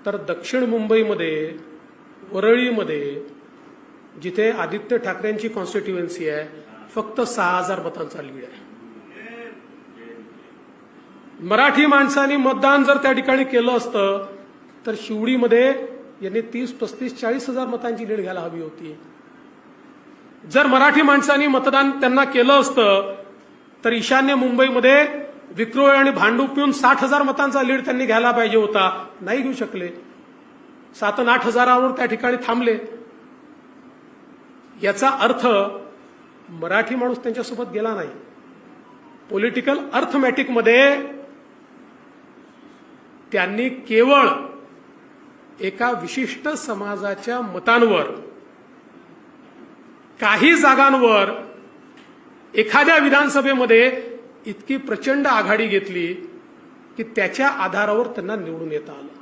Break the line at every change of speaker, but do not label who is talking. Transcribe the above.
तर दक्षिण मुंबईमध्ये वरळीमध्ये जिथे आदित्य ठाकरेंची कॉन्स्टिट्युएन्सी आहे फक्त 6,000 मतांचा लीड आहे. मराठी माणसांनी मतदान जर त्या ठिकाणी केलं असतं तर शिवडीमध्ये यांनी 30, 35, 40,000 मतांची लीड घ्यायला हवी होती. जर मराठी माणसांनी मतदान त्यांना केलं असतं तर ईशान्य मुंबईमध्ये विक्रोळी आणि भांडूप पिऊन 60,000 मतांचा लीड त्यांनी घ्यायला पाहिजे होता. नाही घेऊ शकले. 7 आणि 8,000वर त्या ठिकाणी थांबले. याचा अर्थ मराठी माणूस त्यांच्यासोबत गेला नाही. पॉलिटिकल अर्थमॅटिकमध्ये त्यांनी केवळ एका विशिष्ट समाजाच्या मतांवर, काही जागांवर एखाद्या विधानसभेमध्ये इतकी प्रचंड आघाडी घेतली की त्याच्या आधारावर त्यांना निवडून येता आलं.